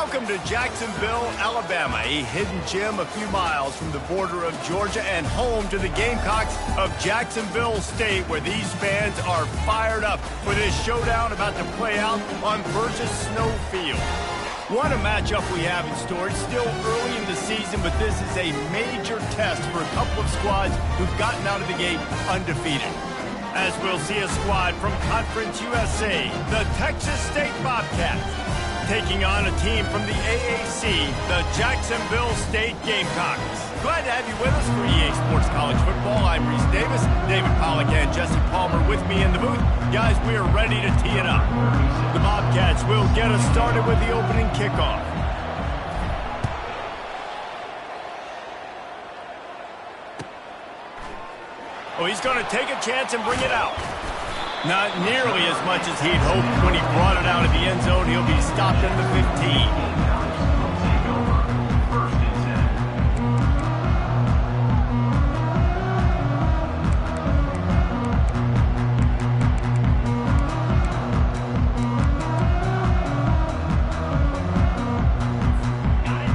Welcome to Jacksonville, Alabama, a hidden gem a few miles from the border of Georgia and home to the Gamecocks of Jacksonville State, where these fans are fired up for this showdown about to play out on Burgess Snow Field. What a matchup we have in store. It's still early in the season, but this is a major test for a couple of squads who've gotten out of the gate undefeated. As we'll see a squad from Conference USA, the Texas State Bobcats, taking on a team from the AAC, the Jacksonville State Gamecocks. Glad to have you with us for EA Sports College Football. I'm Reese Davis, David Pollack and Jesse Palmer with me in the booth. Guys, we are ready to tee it up. The Bobcats will get us started with the opening kickoff. Oh, he's going to take a chance and bring it out. Not nearly as much as he'd hoped when he brought it out of the end zone. He'll be stopped at the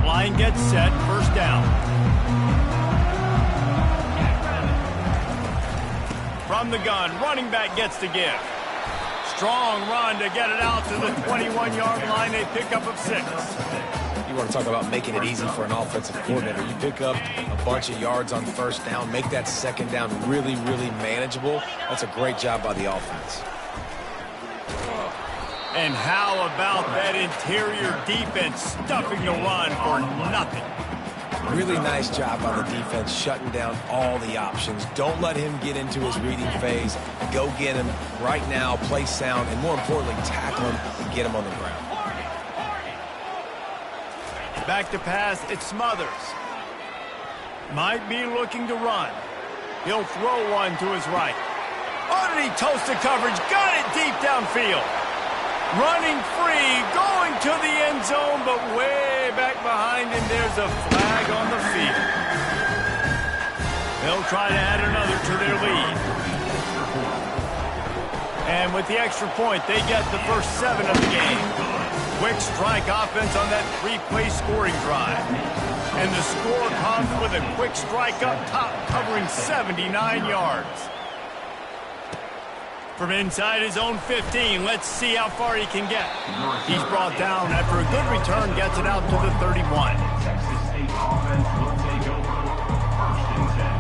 15. Line gets set, first down. From the gun, running back gets the give. Strong run to get it out to the 21-yard line, a pickup of 6. You want to talk about making it easy for an offensive coordinator. You pick up a bunch of yards on first down, make that second down really, really manageable. That's a great job by the offense. And how about that interior defense stuffing the run for nothing? Really nice job on the defense, shutting down all the options. Don't let him get into his reading phase. Go get him right now, play sound, and more importantly, tackle him and get him on the ground. Back to pass, it's Smothers. Might be looking to run. He'll throw one to his right. Oh, did he toast the coverage? Got it deep downfield. Running free, going to the end zone, but way back behind him, there's a flag on the field. They'll try to add another to their lead. And with the extra point, they get the first 7 of the game. Quick strike offense on that 3-play scoring drive. And the score comes with a quick strike up top, covering 79 yards. From inside his own 15, let's see how far he can get. He's brought down after a good return, gets it out to the 31. Texas State offense will take over first and 10.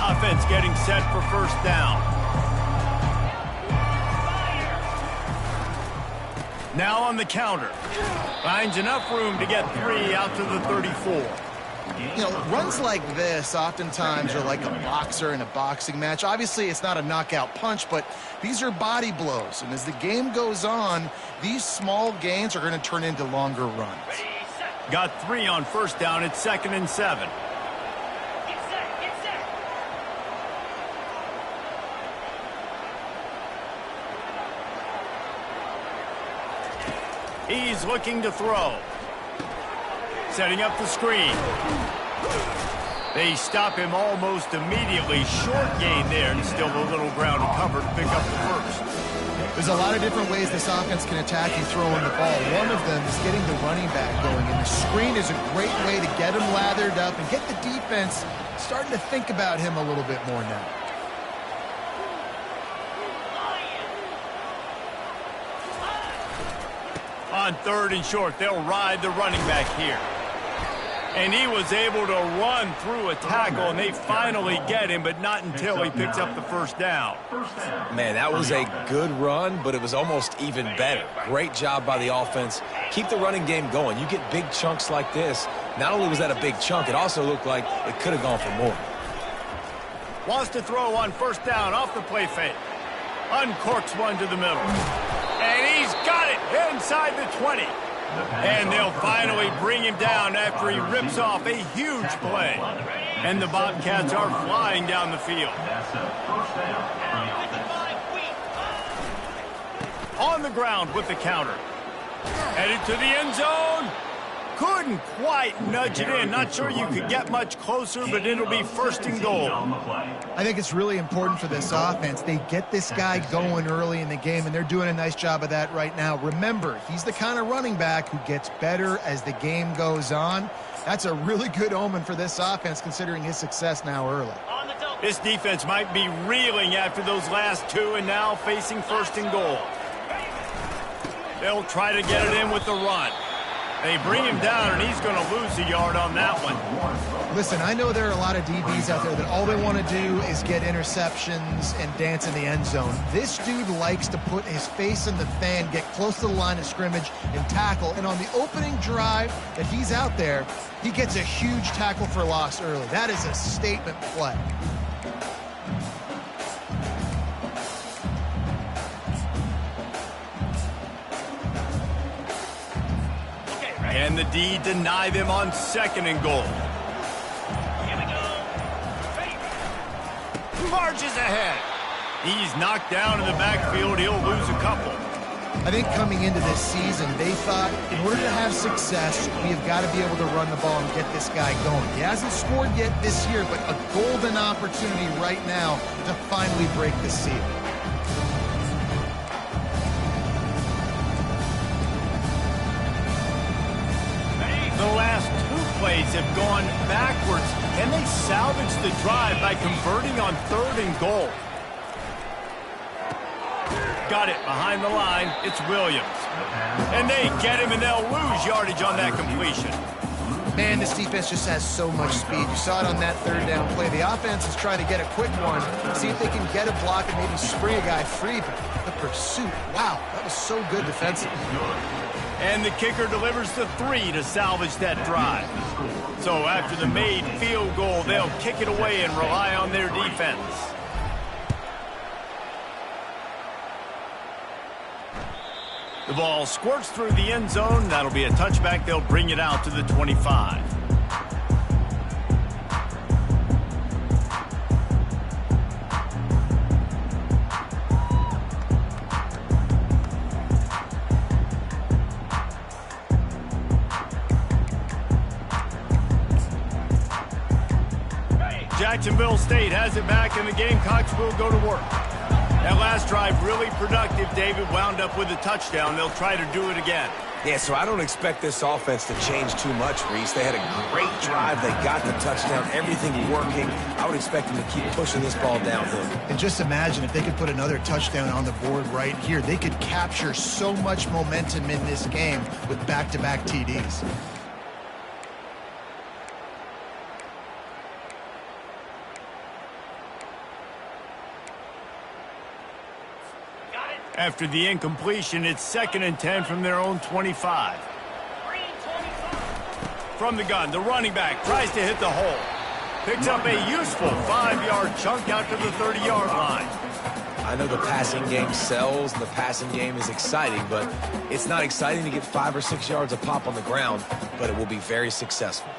Offense getting set for first down. Now on the counter. Finds enough room to get 3 out to the 34. You know, runs like this oftentimes are like a boxer in a boxing match. Obviously, it's not a knockout punch, but these are body blows. And as the game goes on, these small gains are going to turn into longer runs. Got 3 on first down. It's 2nd and 7. He's looking to throw. Setting up the screen. They stop him almost immediately. Short gain there, and still a little ground to cover to pick up the first. There's a lot of different ways this offense can attack you throwing the ball. One of them is getting the running back going, and the screen is a great way to get him lathered up and get the defense starting to think about him a little bit more now. On 3rd and short, they'll ride the running back here. And he was able to run through a tackle, and they finally get him, but not until he picks up the first down. Man, that was a good run, but it was almost even better. Great job by the offense. Keep the running game going. You get big chunks like this. Not only was that a big chunk, it also looked like it could have gone for more. Wants to throw on first down off the play fake. Uncorks one to the middle. And he's got it inside the 20. And they'll finally bring him down after he rips off a huge play. And the Bobcats are flying down the field. On the ground with the counter. Headed to the end zone. couldn't quite nudge it in. Not sure you could get much closer, but it'll be first and goal. I think it's really important for this offense. They get this guy going early in the game, and they're doing a nice job of that right now. Remember, he's the kind of running back who gets better as the game goes on. That's a really good omen for this offense, considering his success now early. This defense might be reeling after those last two, and now facing first and goal. They'll try to get it in with the run. They bring him down, and he's going to lose a yard on that one. Listen, I know there are a lot of DBs out there that all they want to do is get interceptions and dance in the end zone. This dude likes to put his face in the fan, get close to the line of scrimmage, and tackle. And on the opening drive that he's out there, he gets a huge tackle for loss early. That is a statement play. And the D deny them on second and goal. Marches ahead. He's knocked down in the backfield. He'll lose a couple. I think coming into this season, they thought in order to have success, we have got to be able to run the ball and get this guy going. He hasn't scored yet this year, but a golden opportunity right now to finally break the seal. The last two plays have gone backwards. Can they salvage the drive by converting on third and goal? Got it behind the line. It's Williams. And they get him, and they'll lose yardage on that completion. Man, this defense just has so much speed. You saw it on that third down play. The offense is trying to get a quick one, see if they can get a block and maybe spring a guy free. But the pursuit, wow, that was so good defensively. And the kicker delivers the 3 to salvage that drive. So after the made field goal, they'll kick it away and rely on their defense. The ball squirts through the end zone. That'll be a touchback. They'll bring it out to the 25. Jacksonville State has it back, and the Gamecocks will go to work. That last drive really productive. David wound up with a touchdown. They'll try to do it again. Yeah, so I don't expect this offense to change too much, Reese. They had a great drive. They got the touchdown. Everything working. I would expect them to keep pushing this ball downhill. And just imagine if they could put another touchdown on the board right here. They could capture so much momentum in this game with back-to-back TDs. After the incompletion, it's 2nd and 10 from their own 25. From the gun, the running back tries to hit the hole. Picks up a useful 5-yard chunk out to the 30-yard line. I know the passing game sells, and the passing game is exciting, but it's not exciting to get 5 or 6 yards a pop on the ground, but it will be very successful.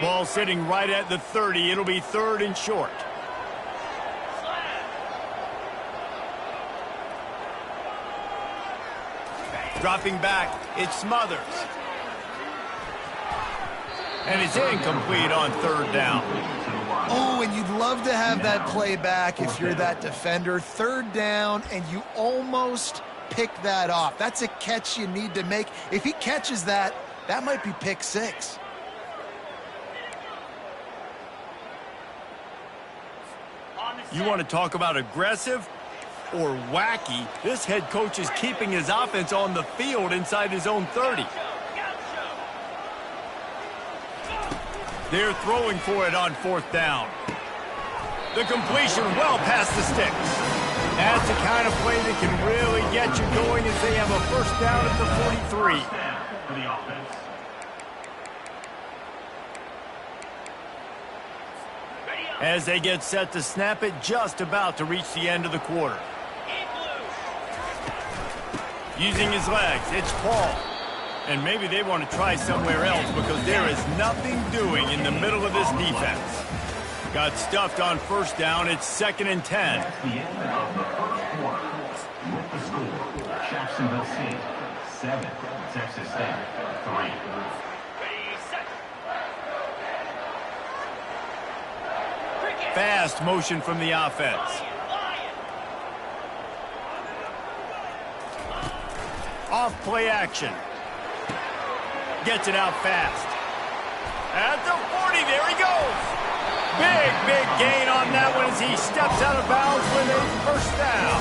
Ball sitting right at the 30. It'll be 3rd and short. Dropping back, it's Smothers. And it's incomplete on 3rd down. Oh, and you'd love to have that play back if you're that defender. 3rd down, and you almost pick that off. That's a catch you need to make. If he catches that, that might be pick 6. You want to talk about aggressive or wacky? This head coach is keeping his offense on the field inside his own 30. They're throwing for it on 4th down. The completion well past the sticks. That's the kind of play that can really get you going as they have a 1st down at the 43. For the offense. As they get set to snap it, just about to reach the end of the quarter. Using his legs, it's Paul. And maybe they want to try somewhere else because there is nothing doing in the middle of this defense. Got stuffed on 1st down. It's 2nd and 10. That's the end of the first quarter. With the score, Jacksonville State 7, Texas State 3. fast motion from the offense. Off play action. Gets it out fast. At the 40, there he goes. Big gain on that one as he steps out of bounds with a first down.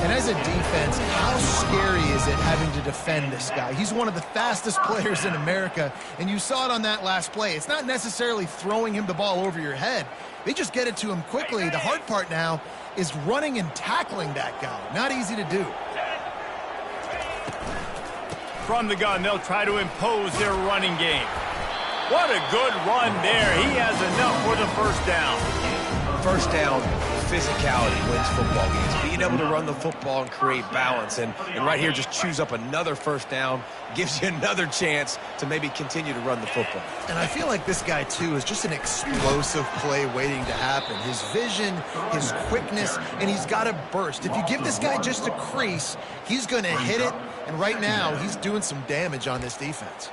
And as a defense, how scary is it having to defend this guy? He's one of the fastest players in America, and you saw it on that last play. It's not necessarily throwing him the ball over your head. They just get it to him quickly. The hard part now is running and tackling that guy. Not easy to do. From the gun, they'll try to impose their running game. What a good run there. He has enough for the first down. First down, physicality wins football games. Being able to run the football and create balance. And right here, just choose up another first down, gives you another chance to maybe continue to run the football. And I feel like this guy, too, is just an explosive play waiting to happen. His vision, his quickness, and he's got a burst. If you give this guy just a crease, he's going to hit it. And right now, he's doing some damage on this defense.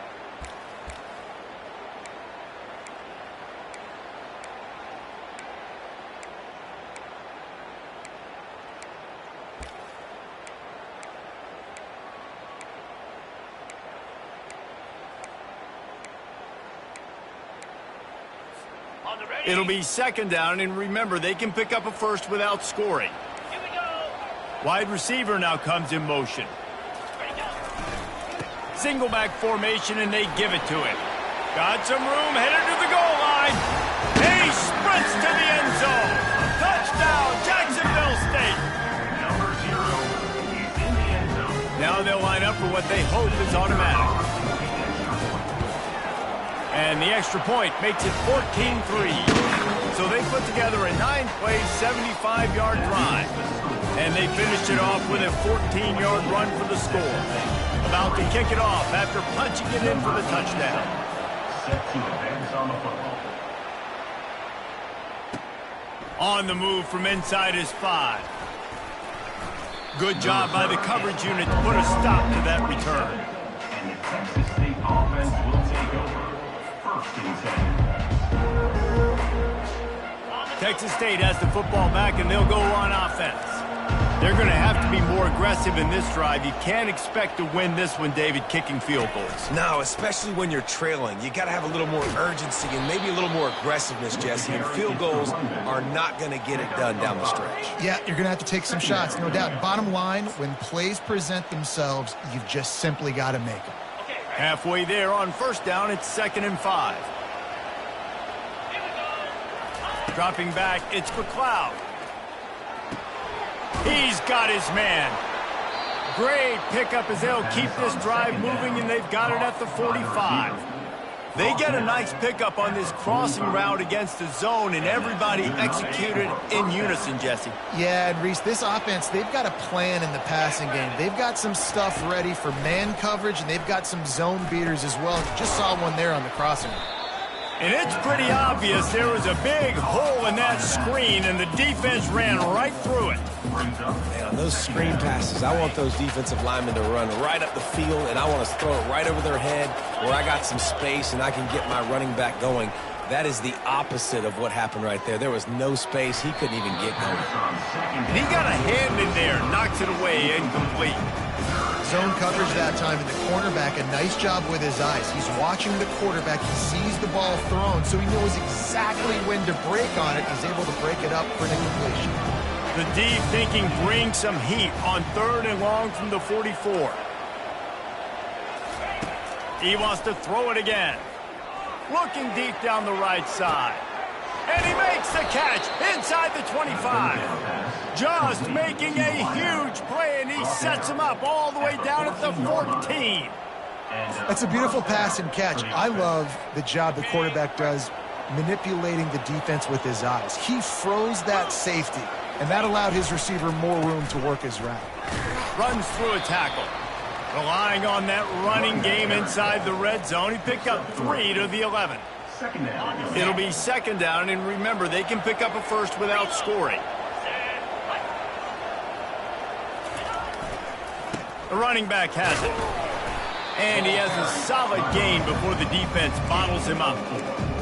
It'll be second down, and remember, they can pick up a first without scoring. Wide receiver now comes in motion. Single back formation, and they give it to him. Got some room, headed to the goal line. He sprints to the end zone. Touchdown, Jacksonville State. Number 0 is in the end zone. Now they'll line up for what they hope is automatic. And the extra point makes it 14-3. So they put together a 9-play, 75-yard drive. And they finished it off with a 14-yard run for the score. About to kick it off after punching it in for the touchdown. Set to advance on the football. On the move from inside his 5. Good job by the coverage unit to put a stop to that return. And the Texas State offense will take over. First and 10. Texas State has the football back, and they'll go on offense. They're going to have to be more aggressive in this drive. You can't expect to win this one, David, kicking field goals. No, especially when you're trailing. You got to have a little more urgency and maybe a little more aggressiveness, Jesse. And field goals are not going to get it done down the stretch. Yeah, you're going to have to take some shots, no doubt. Bottom line, when plays present themselves, you've just simply got to make them. Halfway there on first down, it's 2nd and 5. Dropping back, it's for Cloud. He's got his man. Great pickup as they'll keep this drive moving, and they've got it at the 45. They get a nice pickup on this crossing route against the zone, and everybody executed in unison, Jesse. Yeah, and Reese, this offense, they've got a plan in the passing game. They've got some stuff ready for man coverage, and they've got some zone beaters as well. You just saw one there on the crossing route. And it's pretty obvious there was a big hole in that screen, and the defense ran right through it. Man, on those screen passes, I want those defensive linemen to run right up the field, and I want to throw it right over their head where I got some space and I can get my running back going. That is the opposite of what happened right there. There was no space. He couldn't even get going. And he got a hand in there, knocks it away, incomplete. Zone coverage that time, and the cornerback, a nice job with his eyes. He's watching the quarterback. He sees the ball thrown, so he knows exactly when to break on it. He's able to break it up for the completion. The deep thinking brings some heat on 3rd and long from the 44. He wants to throw it again. Looking deep down the right side. And he makes the catch inside the 25. Just making a huge play, and he sets him up all the way down at the 14. That's a beautiful pass and catch. I love the job the quarterback does manipulating the defense with his eyes. He froze that safety, and that allowed his receiver more room to work his route. Runs through a tackle. Relying on that running game inside the red zone. He picked up 3 to the 11. It'll be 2nd down, and remember, they can pick up a first without scoring. The running back has it. And he has a solid gain before the defense bottles him up.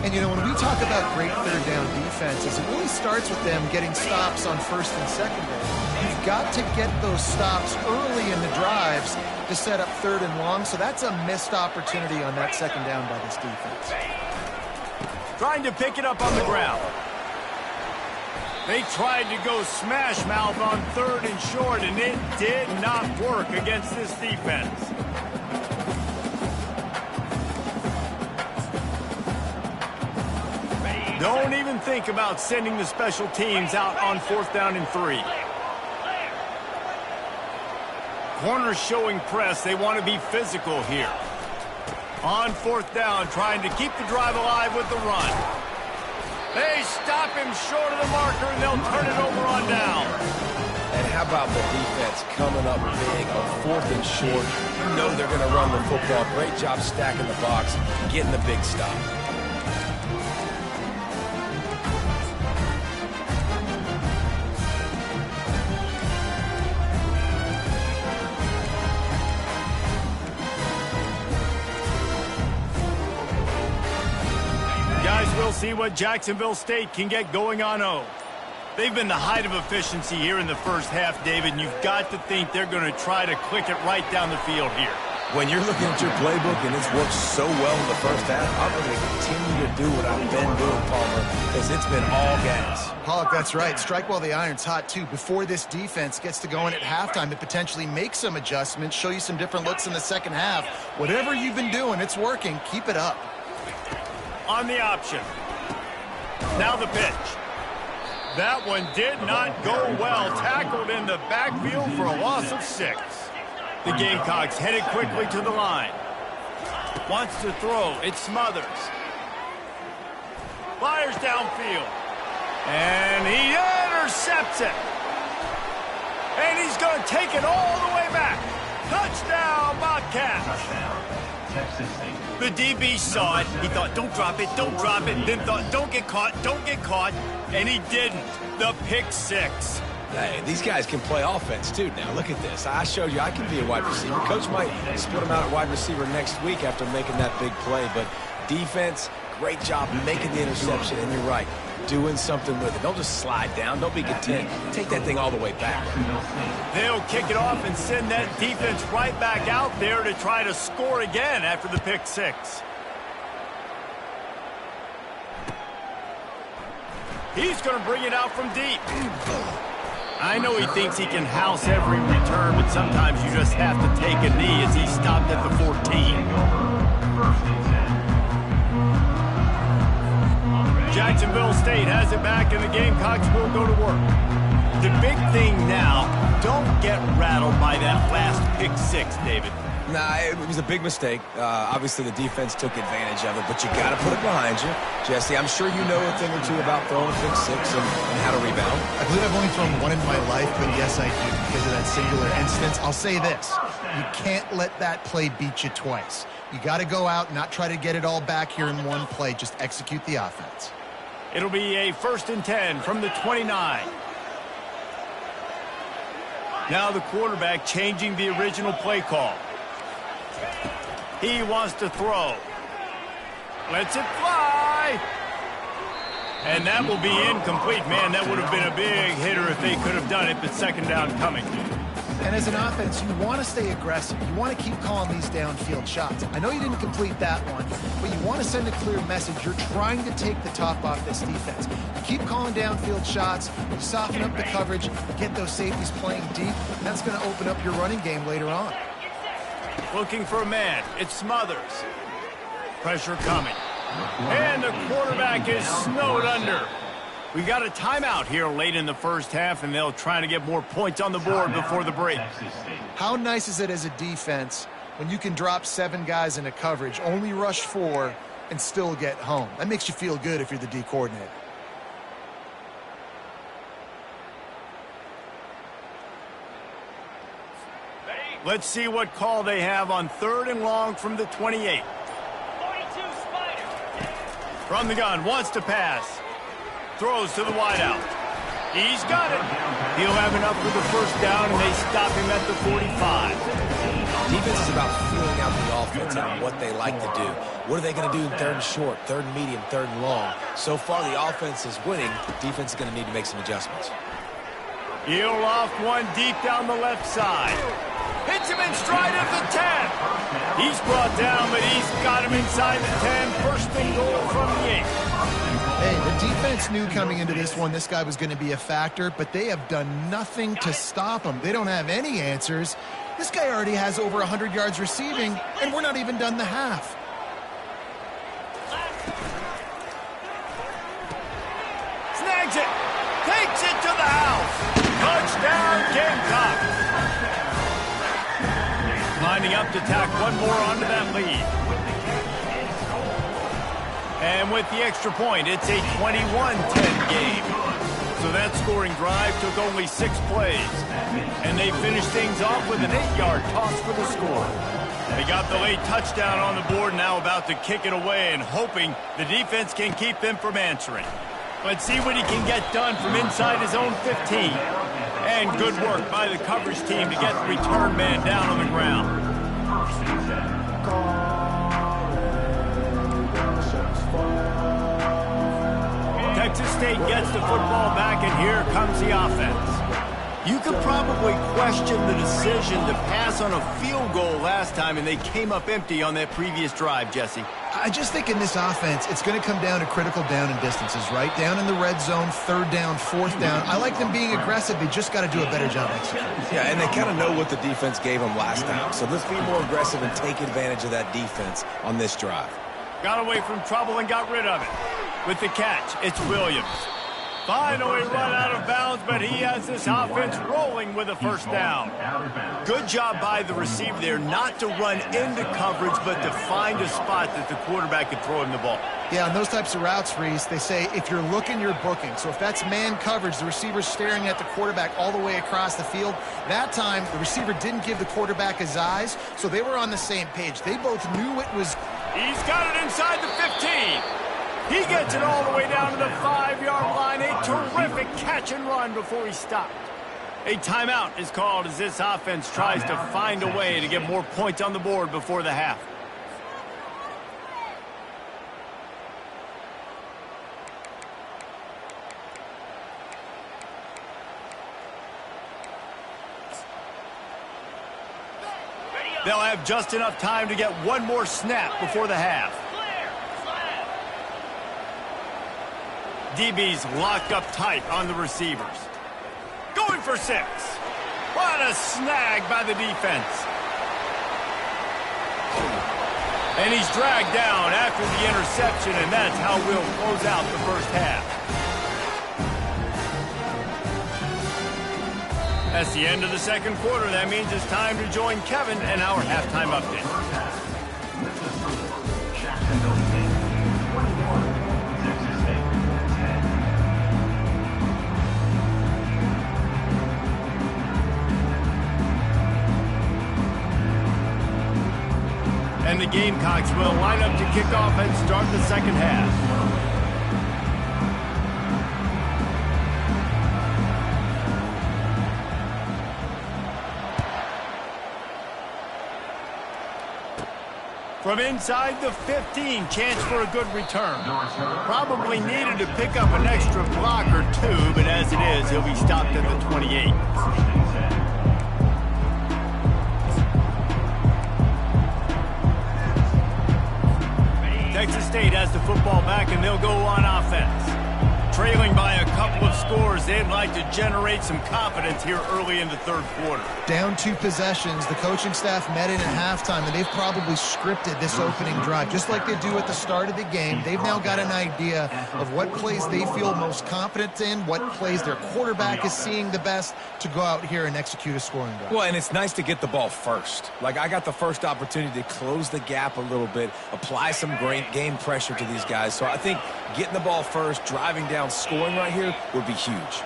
And, you know, when we talk about great third down defenses, it really starts with them getting stops on first and second down. You've got to get those stops early in the drives to set up third and long, so that's a missed opportunity on that second down by this defense. Trying to pick it up on the ground. They tried to go smash mouth on third and short, and it did not work against this defense. Don't even think about sending the special teams out on 4th down and 3. Corners showing press. They want to be physical here. On 4th down, trying to keep the drive alive with the run. They stop him short of the marker, and they'll turn it over on down. And how about the defense coming up big on 4th and short? You know they're going to run the football. Great job stacking the box, getting the big stop. We'll see what Jacksonville State can get going on O. They've been the height of efficiency here in the first half, David, and you've got to think they're going to try to click it right down the field here. When you're looking at your playbook and it's worked so well in the first half, I'm going to continue to do what I've been doing, Palmer, because it's been all gas. Pollock, that's right. Strike while the iron's hot, too. Before this defense gets to going at halftime to potentially make some adjustments, show you some different looks in the second half. Whatever you've been doing, it's working. Keep it up. On the option. Now the pitch. That one did not go well. Tackled in the backfield for a loss of 6. The Gamecocks headed quickly to the line. Wants to throw. It Smothers. Fires downfield. And he intercepts it. And he's going to take it all the way back. Touchdown, Bobcats. Touchdown, Texas State. The DB saw it. He thought, don't drop it, don't drop it. Then thought, don't get caught, don't get caught. And he didn't. The pick 6. Hey, these guys can play offense, too. Now, look at this. I showed you I can be a wide receiver. Coach might split him out at wide receiver next week after making that big play. But defense, great job making the interception. And you're right, doing something with it. Don't just slide down. Don't be content. Take that thing all the way back. They'll kick it off and send that defense right back out there to try to score again after the pick 6. He's going to bring it out from deep. I know he thinks he can house every return, but sometimes you just have to take a knee as he stopped at the 14. Jacksonville State has it back, and the Gamecocks will go to work. The big thing now, don't get rattled by that last pick 6, David. Nah, it was a big mistake. Obviously, the defense took advantage of it, but you got to put it behind you. Jesse, I'm sure you know a thing or two about throwing a pick 6 and how to rebound. I believe I've only thrown one in my life, but yes, I do because of that singular instance. I'll say this. You can't let that play beat you twice. You got to go out and not try to get it all back here in one play. Just execute the offense. It'll be a 1st and 10 from the 29. Now the quarterback changing the original play call. He wants to throw. Lets it fly. And that will be incomplete. Man, that would have been a big hitter if they could have done it, but second down coming. And as an offense, you want to stay aggressive. You want to keep calling these downfield shots. I know you didn't complete that one, but you want to send a clear message. You're trying to take the top off this defense. You keep calling downfield shots, you soften up the coverage, get those safeties playing deep, and that's going to open up your running game later on. Looking for a man. It's Smothers. Pressure coming. And the quarterback is snowed under. We've got a timeout here late in the first half, and they'll try to get more points on the board before the break. How nice is it as a defense when you can drop 7 guys into coverage, only rush 4, and still get home? That makes you feel good if you're the D coordinator. Let's see what call they have on 3rd and long from the 28. From the gun, wants to pass. Throws to the wideout. He's got it. He'll have enough for the first down, and they stop him at the 45. Defense is about feeling out the offense and what they like to do. What are they going to do in third and short, third and medium, third and long? So far, the offense is winning. Defense is going to need to make some adjustments. He'll loft one deep down the left side. Hits him in stride at the 10. He's brought down, but he's got him inside the 10. First and goal from the 8. Hey, the defense knew coming into this one this guy was going to be a factor, but they have done nothing to stop him. They don't have any answers. This guy already has over 100 yards receiving, and we're not even done the half. Snags it. Takes it to the house. Touchdown, Gamecocks. Lining up to tack one more onto that lead. And with the extra point, it's a 21-10 game. So that scoring drive took only 6 plays. And they finished things off with an 8-yard toss for the score. They got the late touchdown on the board, now about to kick it away and hoping the defense can keep them from answering. Let's see what he can get done from inside his own 15. And good work by the coverage team to get the return man down on the ground. Texas State gets the football back, and here comes the offense. You could probably question the decision to pass on a field goal last time, and they came up empty on that previous drive, Jesse. I just think in this offense, it's going to come down to critical down and distances, right? Down in the red zone, third down, fourth down. I like them being aggressive. They just got to do a better job executing. Yeah, and they kind of know what the defense gave them last time. So let's be more aggressive and take advantage of that defense on this drive. Got away from trouble and got rid of it. With the catch, it's Williams. Finally run out of bounds, but he has this offense rolling with a first down. Good job by the receiver there not to run into coverage, but to find a spot that the quarterback could throw him the ball. Yeah, on those types of routes, Reese, they say if you're looking, you're booking. So if that's man coverage, the receiver's staring at the quarterback all the way across the field. That time, the receiver didn't give the quarterback his eyes, so they were on the same page. They both knew it was... He's got it inside the 15. He gets it all the way down to the 5-yard line. A terrific catch and run before he stopped. A timeout is called as this offense tries to find a way to get more points on the board before the half. They'll have just enough time to get one more snap before the half. DB's locked up tight on the receivers. Going for 6. What a snag by the defense. And he's dragged down after the interception, and that's how we'll close out the first half. That's the end of the second quarter. That means it's time to join Kevin and our halftime update. And the Gamecocks will line up to kick off and start the second half. From inside the 15, chance for a good return. Probably needed to pick up an extra block or 2, but as it is, he'll be stopped at the 28. Texas State has the football back, and they'll go on offense. Trailing by a couple of scores, they'd like to generate some confidence here early in the third quarter. Down 2 possessions, the coaching staff met in at halftime, and they've probably scripted this opening drive, just like they do at the start of the game. They've now got an idea of what plays they feel most confident in, what plays their quarterback is seeing the best to go out here and execute a scoring drive. Well, and it's nice to get the ball first. Like, I got the first opportunity to close the gap a little bit, apply some great game pressure to these guys. So I think getting the ball first, driving down, scoring right here would be huge.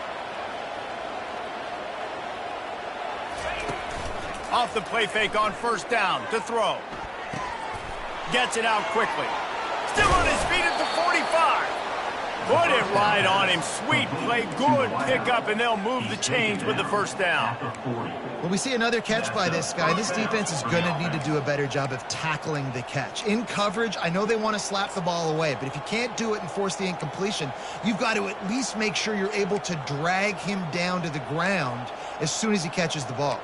Off the play fake on first down to throw. Gets it out quickly. Still on his feet at the 45. Put it right on him. Sweet play, good pickup, and they'll move the chains with the first down. Well, we see another catch by this guy. This defense is going to need to do a better job of tackling the catch. In coverage, I know they want to slap the ball away, but if you can't do it and force the incompletion, you've got to at least make sure you're able to drag him down to the ground as soon as he catches the ball.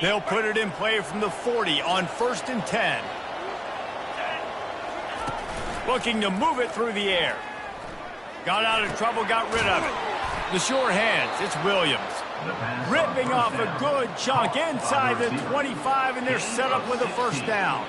They'll put it in play from the 40 on 1st and 10. Looking to move it through the air. Got out of trouble, got rid of it. The sure hands, it's Williams. Ripping off a good chunk inside the 25, and they're set up with a first down.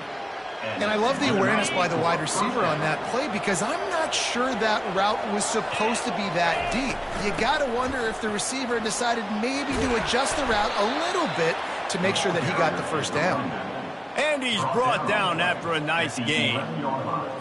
And I love the awareness by the wide receiver on that play because I'm not sure that route was supposed to be that deep. You got to wonder if the receiver decided maybe to adjust the route a little bit to make sure that he got the first down. And he's brought down after a nice gain.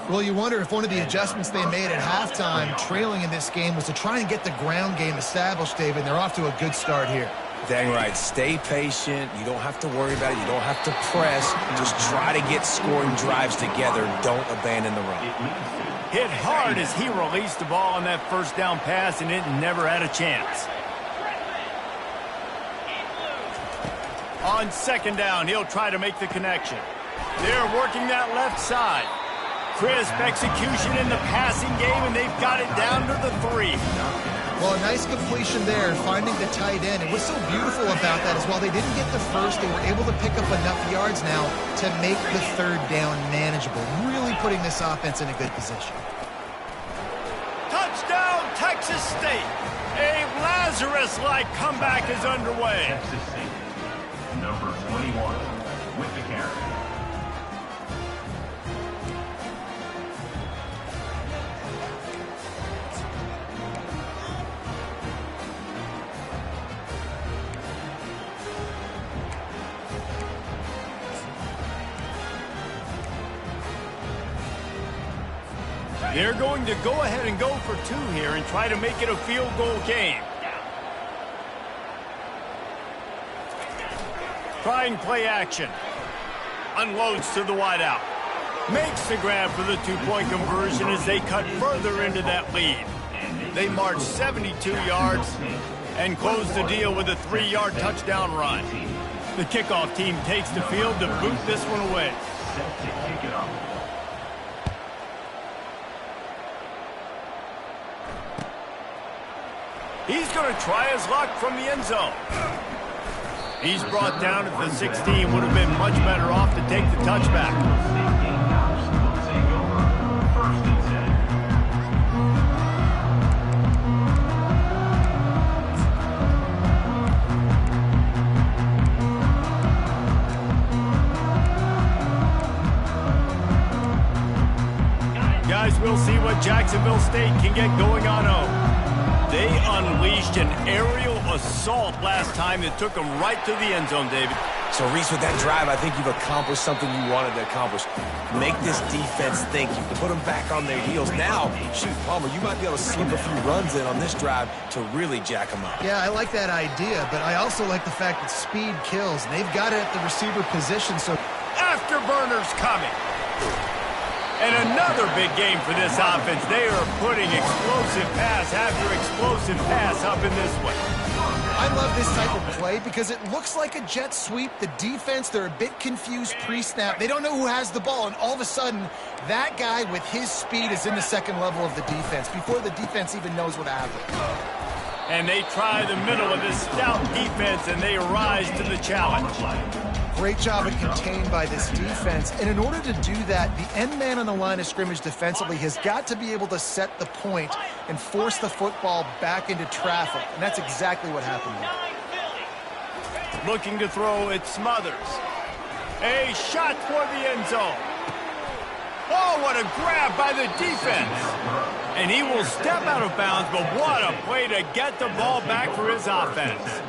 Well, you wonder if one of the adjustments they made at halftime, trailing in this game, was to try and get the ground game established, David, and they're off to a good start here. Dang right. Stay patient. You don't have to worry about it. You don't have to press. Just try to get scoring drives together. Don't abandon the run. Hit hard as he released the ball on that first down pass, and it never had a chance. On 2nd down, he'll try to make the connection. They're working that left side. Crisp execution in the passing game, and they've got it down to the 3. Well, a nice completion there, finding the tight end. And what's so beautiful about that is while they didn't get the first, they were able to pick up enough yards now to make the 3rd down manageable, really putting this offense in a good position. Touchdown, Texas State. A Lazarus-like comeback is underway. Texas State, number 21, with the carry. They're going to go ahead and go for 2 here and try to make it a field goal game. Trying play action. Unloads to the wideout. Makes the grab for the 2-point conversion as they cut further into that lead. They march 72 yards and close the deal with a 3-yard touchdown run. The kickoff team takes the field to boot this one away. Set to kick it off. He's going to try his luck from the end zone. He's brought down at the 16. Would have been much better off to take the touchback. Guys, we'll see what Jacksonville State can get going on home. They unleashed an aerial assault last time that took them right to the end zone, David. So, Reese, with that drive, I think you've accomplished something you wanted to accomplish. Make this defense think. You put them back on their heels. Now, shoot, Palmer, you might be able to slip a few runs in on this drive to really jack them up. Yeah, I like that idea, but I also like the fact that speed kills. They've got it at the receiver position, so... Afterburners coming. And another big game for this offense. They are putting explosive pass after explosive pass up in this one. I love this type of play because it looks like a jet sweep. The defense, they're a bit confused pre-snap. They don't know who has the ball, and all of a sudden, that guy with his speed is in the second level of the defense before the defense even knows what happened. And they try the middle of this stout defense, and they rise to the challenge. Great job of contained by this defense. And in order to do that, the end man on the line of scrimmage defensively has got to be able to set the point and force the football back into traffic. And that's exactly what happened here. Looking to throw, it Smothers. A shot toward the end zone. Oh, what a grab by the defense. And he will step out of bounds, but what a play to get the ball back for his offense.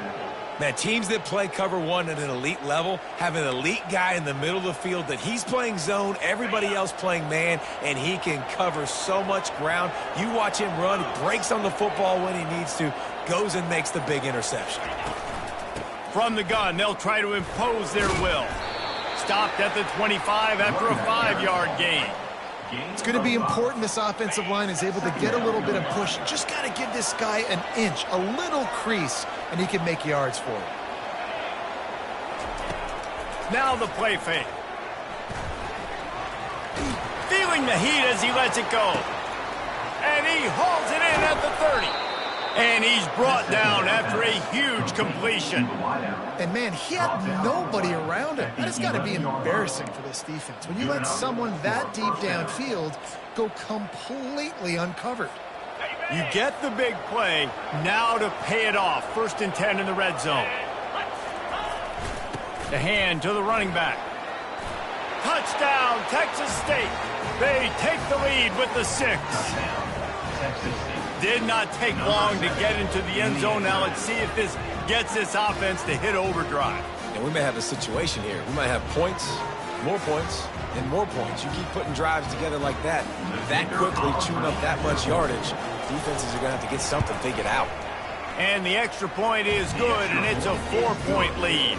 Man, teams that play cover one at an elite level have an elite guy in the middle of the field that he's playing zone, everybody else playing man, and he can cover so much ground. You watch him run, he breaks on the football when he needs to, goes and makes the big interception. From the gun, they'll try to impose their will. Stopped at the 25 after a 5-yard gain. It's going to be important this offensive line is able to get a little bit of push. Just got to give this guy an inch, a little crease, and he can make yards for it. Now the play fake. Feeling the heat as he lets it go. And he hauls it in at the 30. And he's brought down after a huge completion. And, man, he had nobody around him. That has got to be embarrassing for this defense. When you let someone that deep downfield go completely uncovered. You get the big play, now to pay it off. 1st and 10 in the red zone. The hand to the running back. Touchdown, Texas State. They take the lead with the 6. Did not take long to get into the end zone. Now let's see if this gets this offense to hit overdrive. And we may have a situation here. We might have points, and more points. You keep putting drives together like that quickly, chewing up that much yardage, defenses are going to have to get something figured out. And the extra point is good, and it's a 4-point lead.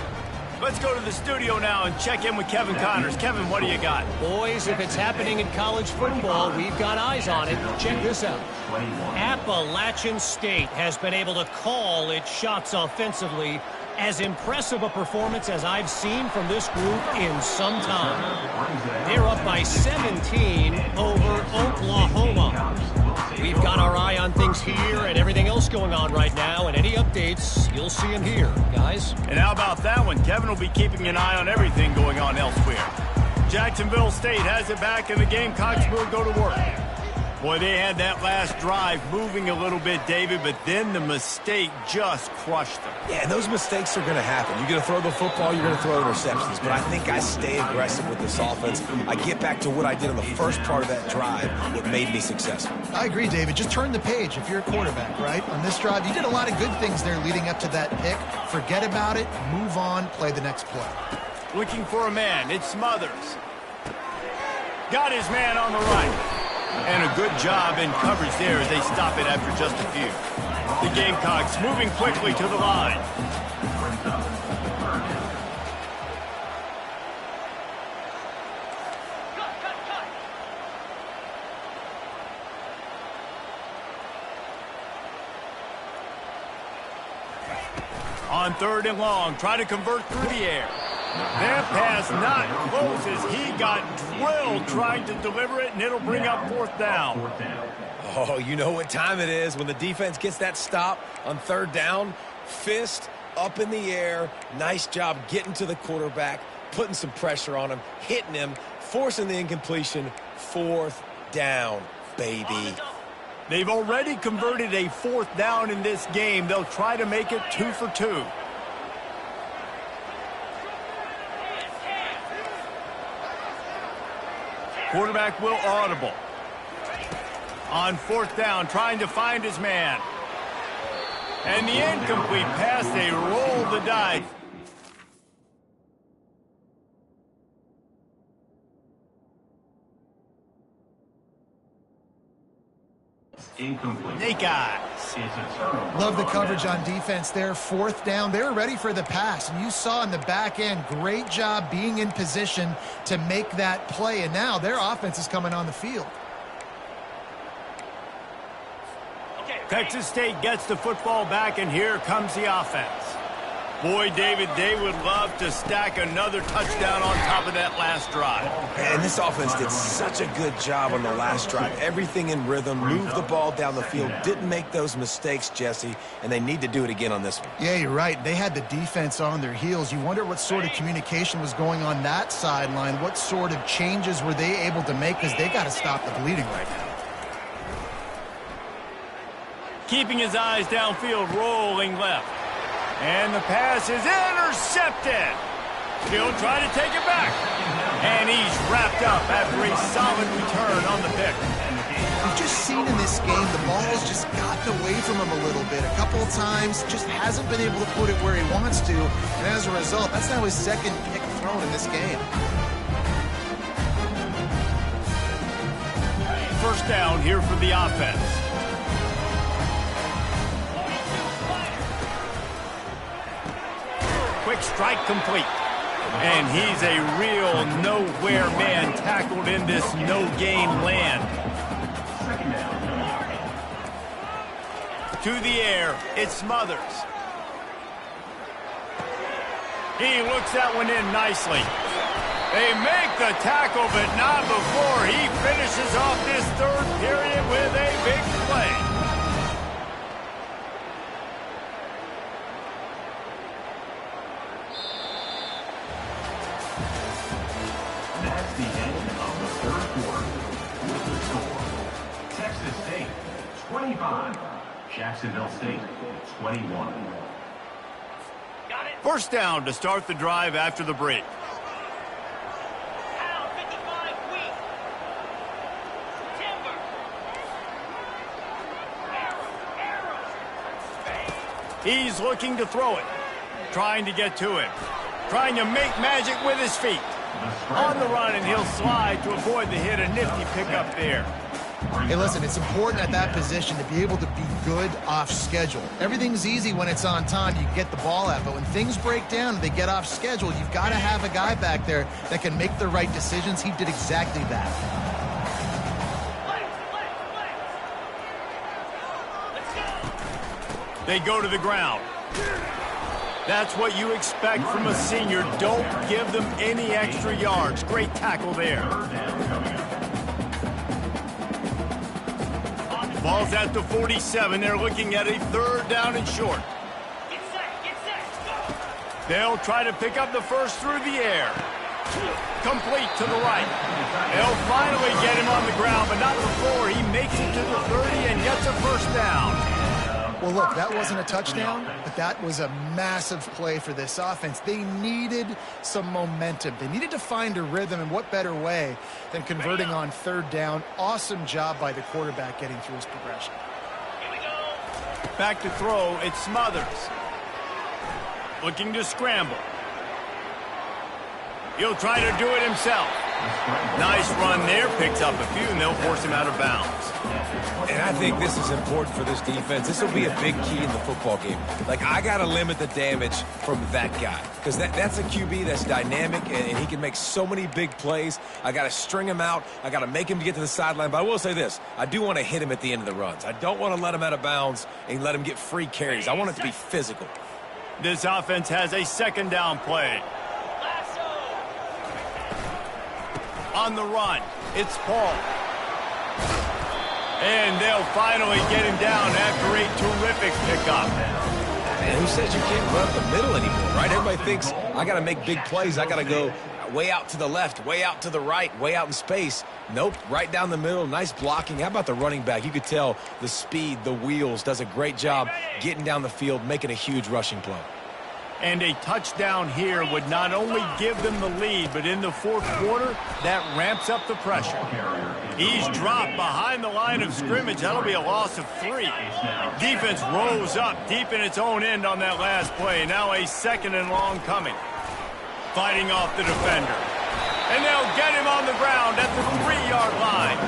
Let's go to the studio now and check in with Kevin Connors. Kevin, what do you got? Boys, if it's happening in college football, we've got eyes on it. Check this out. Appalachian State has been able to call its shots offensively. As impressive a performance as I've seen from this group in some time. They're up by 17 over Oklahoma. We've got our eye on things here and everything else going on right now, and any updates, you'll see them here, guys. And how about that one? Kevin will be keeping an eye on everything going on elsewhere. Jacksonville State has it back, and the Gamecocks will go to work. Boy, they had that last drive moving a little bit, David, but then the mistake just crushed them. Yeah, and those mistakes are going to happen. You're going to throw the football, you're going to throw interceptions, but I think I stay aggressive with this offense. I get back to what I did in the first part of that drive that made me successful. I agree, David. Just turn the page if you're a quarterback, right? On this drive, you did a lot of good things there leading up to that pick. Forget about it, move on, play the next play. Looking for a man, it's Smothers. Got his man on the right. And a good job in coverage there as they stop it after just a few. The Gamecocks moving quickly to the line. On 3rd and long, try to convert through the air. That pass not close as he got drilled trying to deliver it, and it'll bring up 4th down. Oh, you know what time it is when the defense gets that stop on 3rd down. Fist up in the air. Nice job getting to the quarterback, putting some pressure on him, hitting him, forcing the incompletion. 4th down, baby. They've already converted a 4th down in this game. They'll try to make it 2 for 2. Quarterback will audible. On 4th down, trying to find his man. And the incomplete pass, they roll the dice. Incomplete. Snake eyes. Love the coverage on defense there. 4th down. They were ready for the pass. And you saw in the back end, great job being in position to make that play. And now their offense is coming on the field. Texas State gets the football back, and here comes the offense. Boy, David, they would love to stack another touchdown on top of that last drive. And this offense did such a good job on the last drive. Everything in rhythm, moved the ball down the field, didn't make those mistakes, Jesse, and they need to do it again on this one. Yeah, you're right. They had the defense on their heels. You wonder what sort of communication was going on that sideline. What sort of changes were they able to make, because they got to stop the bleeding right now. Keeping his eyes downfield, rolling left. And the pass is intercepted. Still trying to take it back. And he's wrapped up after a solid return on the pick. We've just seen in this game the ball's just gotten away from him a little bit. A couple of times, just hasn't been able to put it where he wants to. And as a result, that's now his 2nd pick thrown in this game. 1st down here for the offense. Quick strike complete. And he's a real nowhere man tackled in this no-gain land. To the air, it's Smothers. He looks that one in nicely. They make the tackle, but not before he finishes off this third period with a big play. That's the end of the third quarter. With the score, Texas State 25, Jacksonville State 21. First down to start the drive after the break. He's looking to throw it, trying to get to him, trying to make magic with his feet. On the run, and he'll slide to avoid the hit. A nifty pickup there. Hey, listen, it's important at that position to be able to be good off schedule. Everything's easy when it's on time. You get the ball out, but when things break down and they get off schedule, you've got to have a guy back there that can make the right decisions. He did exactly that. They go to the ground. That's what you expect from a senior. Don't give them any extra yards. Great tackle there. Ball's at the 47. They're looking at a third down and short. They'll try to pick up the first through the air. Complete to the right. They'll finally get him on the ground, but not before he makes it to the 30 and gets a first down. Well, look, that wasn't a touchdown, but that was a massive play for this offense. They needed some momentum. They needed to find a rhythm, and what better way than converting on third down. Awesome job by the quarterback getting through his progression. Back to throw, it's Smothers. Looking to scramble. He'll try to do it himself. Nice run there, picks up a few, and they'll force him out of bounds. And I think this is important for this defense. This will be a big key in the football game. Like, I got to limit the damage from that guy. Because that's a QB that's dynamic, and he can make so many big plays. I got to string him out. I got to make him get to the sideline. But I will say this. I do want to hit him at the end of the runs. I don't want to let him out of bounds and let him get free carries. I want it to be physical. This offense has a second down play. On the run, it's Paul. And they'll finally get him down after a terrific pickup. Man, who says you can't run up the middle anymore, right? Everybody thinks I got to make big plays. I got to go way out to the left, way out to the right, way out in space. Nope, right down the middle, nice blocking. How about the running back? You could tell the speed, the wheels, does a great job getting down the field, making a huge rushing play. And a touchdown here would not only give them the lead, but in the fourth quarter, that ramps up the pressure. He's dropped behind the line of scrimmage. That'll be a loss of 3. Defense rose up deep in its own end on that last play. Now a second and long coming. Fighting off the defender. And they'll get him on the ground at the 3-yard line.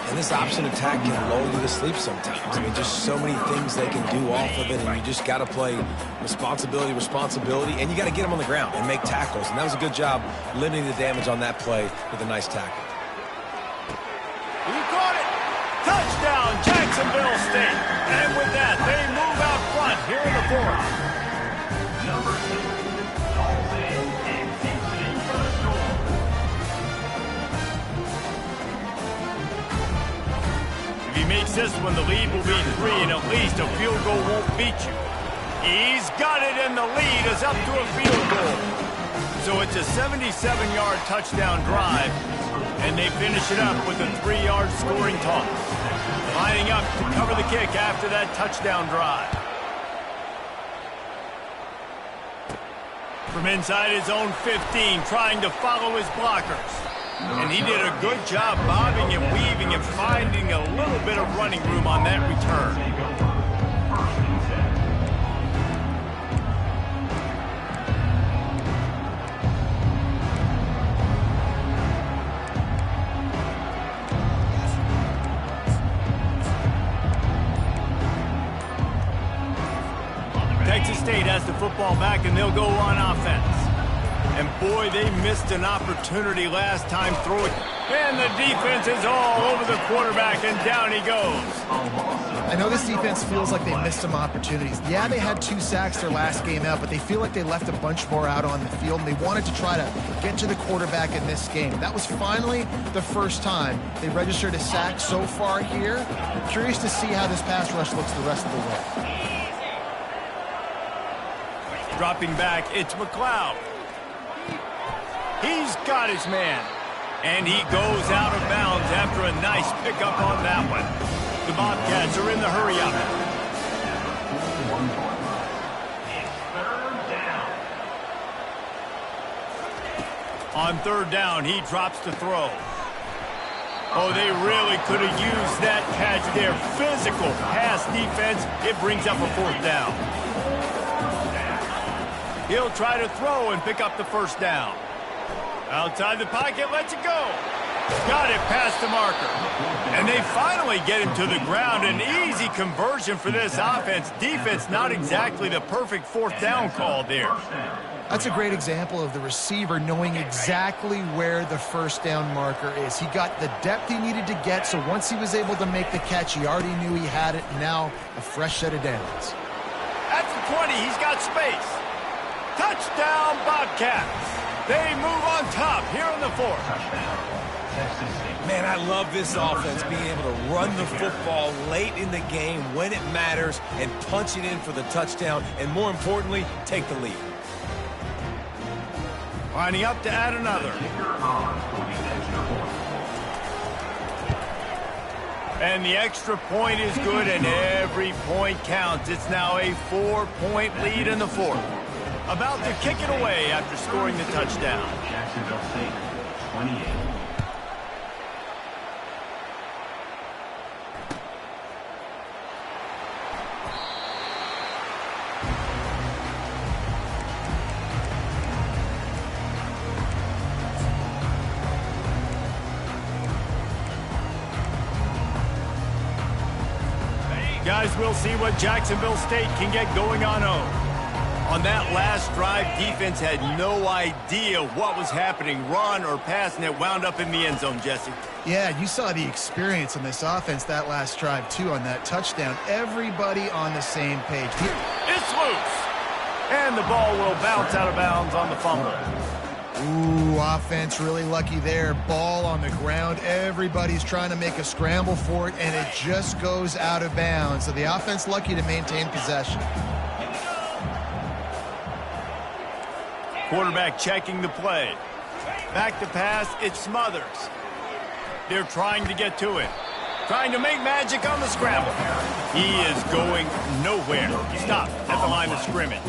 And this option attack can lull you to sleep sometimes. I mean, just so many things they can do off of it, and you just got to play responsibility, and you got to get them on the ground and make tackles. And that was a good job limiting the damage on that play with a nice tackle. He caught it! Touchdown, Jacksonville State! And with that, they move out front here in the fourth. Number 6, calls in and takes it for the score. If he makes this one, the lead will be 3, and at least a field goal won't beat you. He's got it, and the lead is up to a field goal. So it's a 77-yard touchdown drive, and they finish it up with a 3-yard scoring toss. Lining up to cover the kick after that touchdown drive. From inside his own 15, trying to follow his blockers. And he did a good job bobbing and weaving and finding a little bit of running room on that return. Texas State has the football back, and they'll go on offense. And boy, they missed an opportunity last time throwing. And the defense is all over the quarterback, and down he goes. I know this defense feels like they missed some opportunities. Yeah, they had 2 sacks their last game out, but they feel like they left a bunch more out on the field, and they wanted to try to get to the quarterback in this game. That was finally the first time they registered a sack so far here. Curious to see how this pass rush looks the rest of the way. Dropping back, it's McLeod. He's got his man. And he goes out of bounds after a nice pickup on that one. The Bobcats are in the hurry-up. On third down, he drops to throw. Oh, they really could have used that catch there. Physical pass defense. It brings up a 4th down. He'll try to throw and pick up the 1st down. Outside the pocket, lets it go. Got it past the marker. And they finally get him to the ground. An easy conversion for this offense. Defense, not exactly the perfect 4th down call there. That's a great example of the receiver knowing exactly where the 1st down marker is. He got the depth he needed to get, so once he was able to make the catch, he already knew he had it. Now, a fresh set of downs. At the 20, he's got space. Touchdown, Bobcats. They move on top here in the 4th. Man, I love this offense being able to run the football late in the game when it matters and punch it in for the touchdown, and more importantly, take the lead. Lining up to add another. And the extra point is good, and every point counts. It's now a 4-point lead in the 4th. About to kick it away after scoring the touchdown. Jacksonville State, 28. Guys, we'll see what Jacksonville State can get going on home. On that last drive, defense had no idea what was happening, run or pass, and it wound up in the end zone, Jesse. Yeah, you saw the experience in this offense that last drive, too, on that touchdown. Everybody on the same page. It's loose. And the ball will bounce out of bounds on the fumble. Ooh, offense really lucky there. Ball on the ground. Everybody's trying to make a scramble for it, and it just goes out of bounds. So the offense lucky to maintain possession. Quarterback checking the play. Back to pass, it's Smothers. They're trying to get to it. Trying to make magic on the scramble. He is going nowhere. Stop at the line of scrimmage.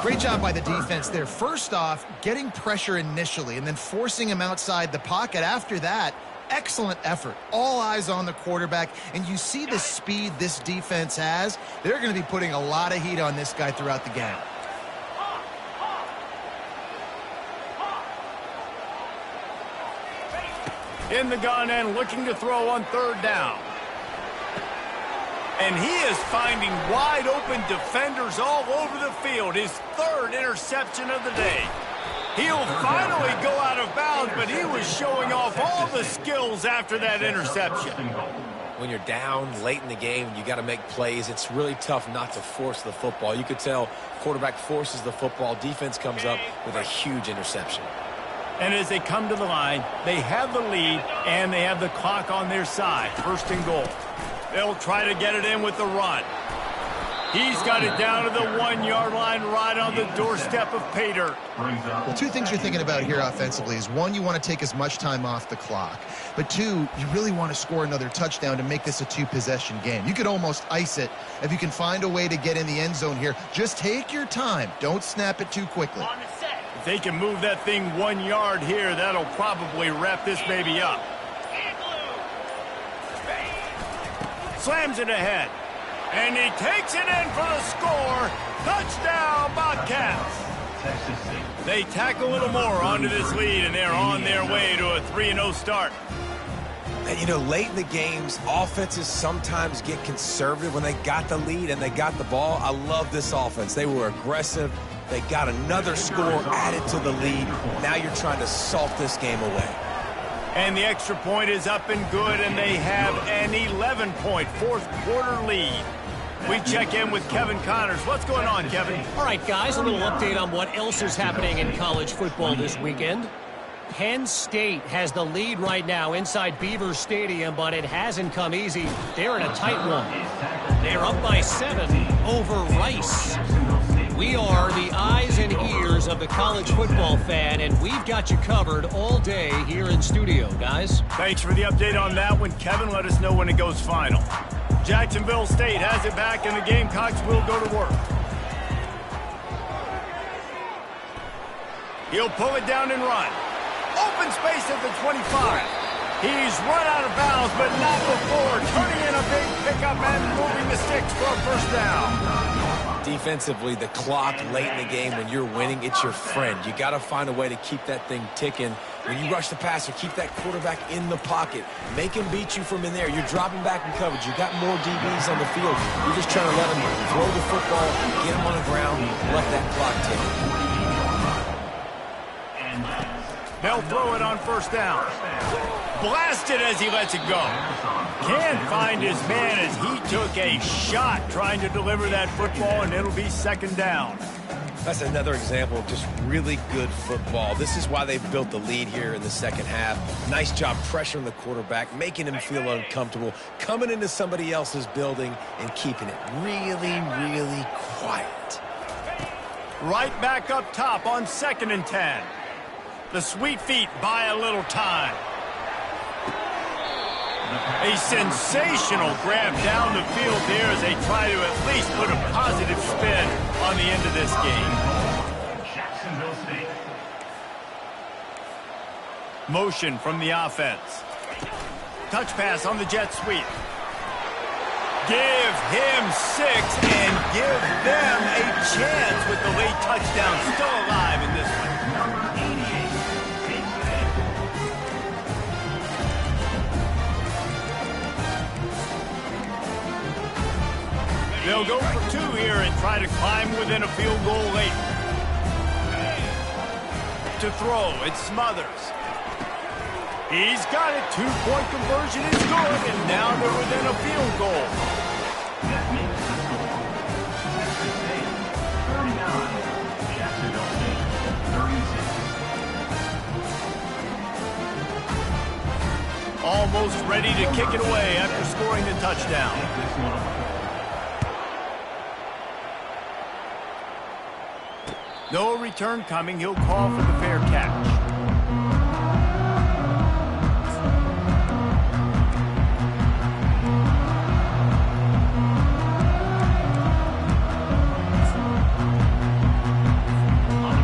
Great job by the defense there. First off, getting pressure initially and then forcing him outside the pocket. After that, excellent effort. All eyes on the quarterback, and you see the speed this defense has. They're going to be putting a lot of heat on this guy throughout the game. In the gun and looking to throw on 3rd down. And he is finding wide open defenders all over the field. His 3rd interception of the day. He'll finally go out of bounds, but he was showing off all the skills after that interception. When you're down late in the game and you got to make plays, it's really tough not to force the football. You could tell quarterback forces the football. Defense comes up with a huge interception. And as they come to the line, they have the lead and they have the clock on their side. 1st and goal. They'll try to get it in with the run. He's got it down to the 1-yard line right on the doorstep of Pater. Well, 2 things you're thinking about here offensively is, 1, you want to take as much time off the clock. But 2, you really want to score another touchdown to make this a 2-possession game. You could almost ice it if you can find a way to get in the end zone here. Just take your time. Don't snap it too quickly. If they can move that thing 1 yard here, that'll probably wrap this baby up. Slams it ahead. And he takes it in for the score. Touchdown, Bobcats. They tack a little more onto this lead, and they're on their way to a 3-0 start. And, you know, late in the games, offenses sometimes get conservative when they got the lead and they got the ball. I love this offense. They were aggressive, They got another score added to the lead. Now you're trying to salt this game away. And the extra point is up and good, and they have an 11-point fourth-quarter lead. We check in with Kevin Connors. What's going on, Kevin? All right, guys, a little update on what else is happening in college football this weekend. Penn State has the lead right now inside Beaver Stadium, but it hasn't come easy. They're in a tight one. They're up by 7 over Rice. We are the eyes and ears of the college football fan, and we've got you covered all day here in studio, guys. Thanks for the update on that one, Kevin. Let us know when it goes final. Jacksonville State has it back, and the Gamecocks will go to work. He'll pull it down and run. Open space at the 25. He's run out of bounds, but not before turning in a big pickup and moving the sticks for a first down. Defensively, the clock late in the game, when you're winning, it's your friend. You got to find a way to keep that thing ticking. When you rush the passer, keep that quarterback in the pocket. Make him beat you from in there. You're dropping back in coverage. You got more DBs on the field. You're just trying to let him throw the football, get him on the ground, let that clock tick. They'll throw it on first down. Blasted as he lets it go. Can't find his man as he took a shot trying to deliver that football, and it'll be second down. That's another example of just really good football. This is why they've built the lead here in the second half. Nice job pressuring the quarterback, making him feel uncomfortable, coming into somebody else's building and keeping it really, really quiet. Right back up top on 2nd and 10. The Sweet Feet buy a little time. A sensational grab down the field there as they try to at least put a positive spin on the end of this game. Jacksonville State. Motion from the offense. Touch pass on the jet sweep. Give him 6 and give them a chance with the late touchdown. Still alive in this one. They'll go for 2 here and try to climb within a field goal late. To throw, it's Smothers. He's got it. 2-point conversion is good, and now they're within a field goal. That makes the score. Texas State 39. Jacksonville State 36. Almost ready to kick it away after scoring the touchdown. No return coming. He'll call for the fair catch.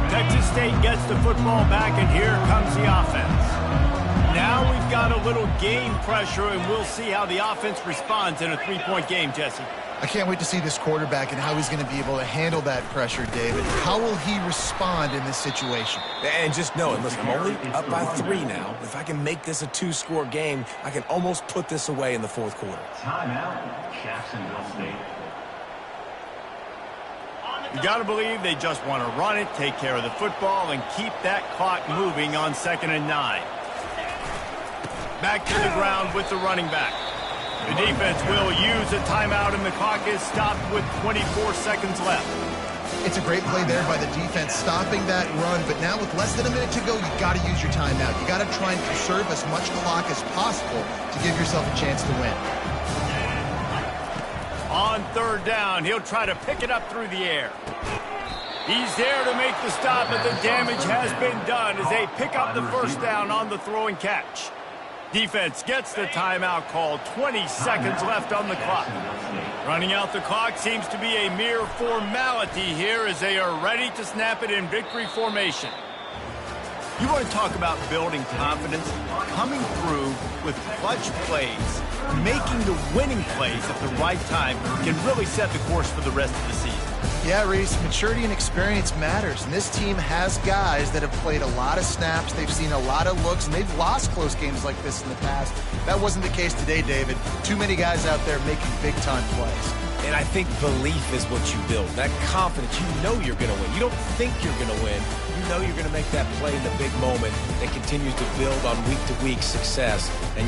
Texas State gets the football back, and here comes the offense. Now we've got a little game pressure, and we'll see how the offense responds in a 3-point game, Jesse. I can't wait to see this quarterback and how he's going to be able to handle that pressure, David. How will he respond in this situation? And just know it. Listen, I'm only up by 3 now. If I can make this a 2-score game, I can almost put this away in the 4th quarter. Timeout, Jacksonville State. You got to believe they just want to run it, take care of the football, and keep that clock moving on 2nd and 9. Back to the ground with the running back. The defense will use a timeout, and the clock is stopped with 24 seconds left. It's a great play there by the defense, stopping that run. But now with less than a minute to go, you got to use your timeout. You got to try and conserve as much clock as possible to give yourself a chance to win. On 3rd down, he'll try to pick it up through the air. He's there to make the stop, but the damage has been done as they pick up the first down on the throw and catch. Defense gets the timeout called. 20 seconds left on the clock. Running out the clock seems to be a mere formality here as they are ready to snap it in victory formation. You want to talk about building confidence? Coming through with clutch plays, making the winning plays at the right time can really set the course for the rest of the season. Yeah, Reese, maturity and experience matters, and this team has guys that have played a lot of snaps, they've seen a lot of looks, and they've lost close games like this in the past. That wasn't the case today, David. Too many guys out there making big-time plays. And I think belief is what you build. That confidence, you know you're going to win. You don't think you're going to win. You know you're going to make that play in the big moment that continues to build on week-to-week success. And